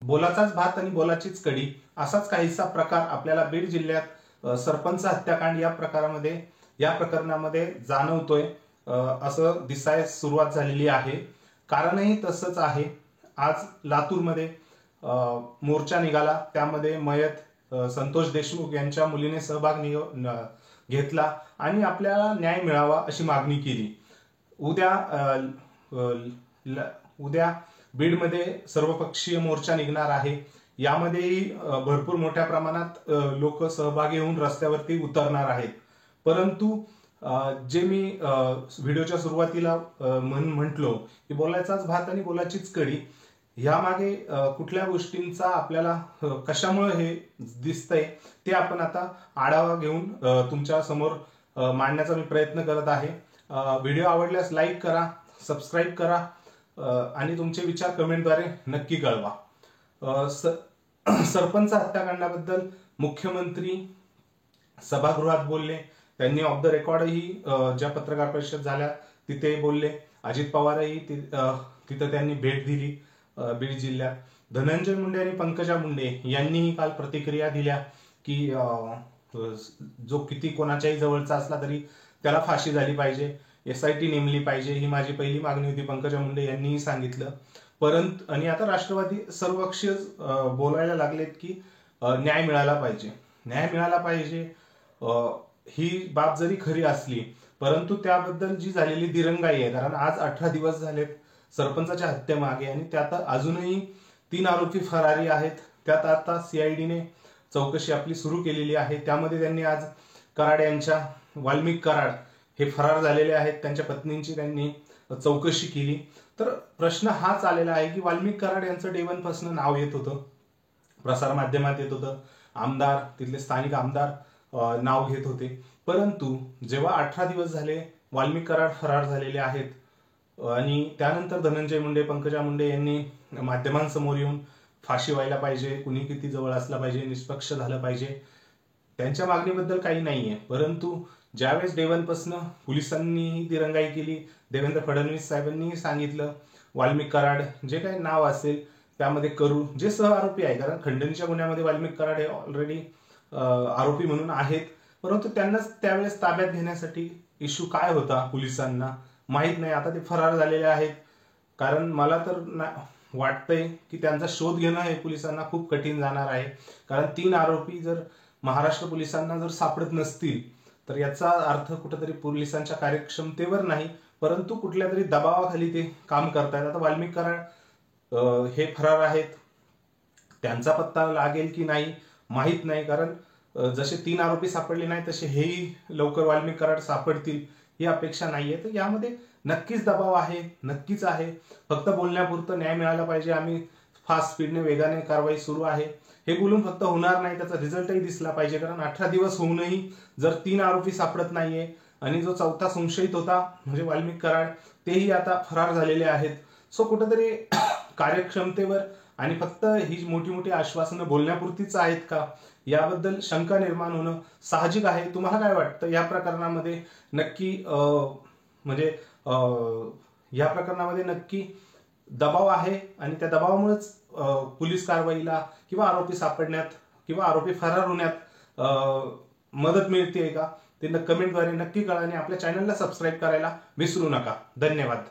बोलाचाच भात आणि बोलाचीच कडी असाच काहीसा प्रकार आपल्याला बीड जिल्ह्यात सरपंच हत्याकांड या प्रकरणामध्ये जाणवतोय, असं दिसायला सुरुवात झालेली आहे। कारणही तसंच आहे। आज लातूरमध्ये मोर्चा निघाला, त्यामध्ये मयत संतोष देशमुख यांच्या मुलीने सहभाग घेतला आणि आपल्याला न्याय मिळावा अशी मागणी केली। उद्या बीडमध्ये सर्वपक्षीय मोर्चा निघणार आहे। यामध्येही भरपूर मोठ्या प्रमाणात लोक सहभागी होऊन रस्त्यावरती उतरणार आहेत। परंतु जे मी व्हिडिओच्या सुरुवातीला म्हटलो की बोलायचाच भात आणि बोलाचीच कडी, यामागे कुठल्या गोष्टींचा आपल्याला कशामुळे हे दिसतंय ते आपण आता आढावा घेऊन तुमच्या समोर मांडण्याचा मी प्रयत्न करत आहे। व्हिडिओ आवडल्यास लाईक करा, सबस्क्राईब करा आणि तुमचे विचार कमेंटद्वारे नक्की कळवा। सरपंच हत्याकांडाबद्दल मुख्यमंत्री सभागृहात बोलले, त्यांनी ऑफ द रेकॉर्डही ज्या पत्रकार परिषद झाल्या तिथे बोलले। अजित पवारही तिथे त्यांनी भेट दिली बीड जिल्ह्यात। धनंजय मुंडे आणि पंकजा मुंडे यांनीही काल प्रतिक्रिया दिल्या की जो किती कोणाच्याही जवळचा असला तरी त्याला फाशी झाली पाहिजे, SIT नेमली पाहिजे, ही माझी पहिली मागणी होती, पंकजा मुंडे यांनीही सांगितलं। परंतु आणि आता राष्ट्रवादी सर्वपक्षीय बोलायला लागलेत की न्याय मिळाला पाहिजे। ही बाब जरी खरी असली परंतु त्याबद्दल जी झालेली दिरंगाई आहे, कारण आज 18 दिवस झालेत सरपंचाच्या हत्येमागे आणि त्यात अजूनही 3 आरोपी फरारी आहेत। त्यात आता CIDने चौकशी आपली सुरू केलेली आहे। त्यामध्ये त्यांनी आज कराड यांच्या वाल्मिक कराड हे फरार झालेले आहेत, त्यांच्या पत्नींची त्यांनी चौकशी केली। तर प्रश्न हाच आलेला आहे की वाल्मिक कराड यांचं डे 1 पासून नाव येत होतं, प्रसार माध्यमात येत होतं, आमदार तिथले स्थानिक आमदार नाव घेत होते। परंतु जेव्हा 18 दिवस झाले वाल्मिक कराड फरार झालेले आहेत आणि त्यानंतर धनंजय मुंडे, पंकजा मुंडे यांनी माध्यमांसमोर येऊन फाशी व्हायला पाहिजे, कुणी किती जवळ असला पाहिजे, निष्पक्ष झालं पाहिजे, त्यांच्या मागणीबद्दल काही नाहीये। परंतु ज्यावेळेस डे 1 पासून पोलिसांनी दिरंगाई केली, देवेंद्र फडणवीस साहेबांनी सांगितलं वाल्मिक कराड जे काही नाव असेल त्यामध्ये करू, जे सह आरोपी आहे, कारण खंडणीच्या गुन्ह्यामध्ये वाल्मिक कराड हे ऑलरेडी आरोपी म्हणून आहेत, परंतु त्यांना त्यावेळेस ताब्यात घेण्यासाठी इश्यू काय होता पोलिसांना माहित नाही। आता ते फरार झालेले आहेत, कारण मला तर वाटतंय की त्यांचा शोध घेणं हे पोलिसांना खूप कठीण जाणार आहे। कारण 3 आरोपी जर महाराष्ट्र पोलिसांना जर सापडत नसतील तर याचा अर्थ कुठेतरी पोलिसांच्या कार्यक्षमतेवर नाही, परंतु कुठल्या तरी दबावाखाली ते काम करतायत। आता वाल्मिक कराड हे फरार आहेत, त्यांचा पत्ता लागेल की नाही माहित नाही, कारण जसे 3 आरोपी सापडले नाही तसे हेही लवकर वाल्मिक कराड सापडतील ही अपेक्षा नाहीये। तर यामध्ये नक्कीच दबाव आहे, नक्कीच आहे। फक्त बोलण्यापुरतं न्याय मिळाला पाहिजे, आम्ही फास्ट स्पीडने वेगाने कारवाई सुरू आहे हे बोलून फक्त होणार नाही, त्याचा रिझल्टही दिसला पाहिजे। कारण 18 दिवस होऊनही जर 3 आरोपी सापडत नाहीये आणि जो 4था संशयित होता म्हणजे वाल्मिक कराड तेही आता फरार झालेले आहेत, सो कुठेतरी कार्यक्षमतेवर आणि फक्त ही मोठी मोठी आश्वासनं बोलण्यापुरतीच आहेत का याबद्दल शंका निर्माण होणं साहजिक आहे। तुम्हाला काय वाटतं या प्रकरणामध्ये नक्की म्हणजे या प्रकरणामध्ये नक्की दबाव आहे आणि त्या दबावामुळेच पोलीस कारवाईला किंवा आरोपी सापडण्यात किंवा आरोपी फरार होण्यात मदत मिळते का, ते कमेंटद्वारे नक्की कळवा आणि आपल्या चॅनलला सबस्क्राईब करायला विसरू नका। धन्यवाद।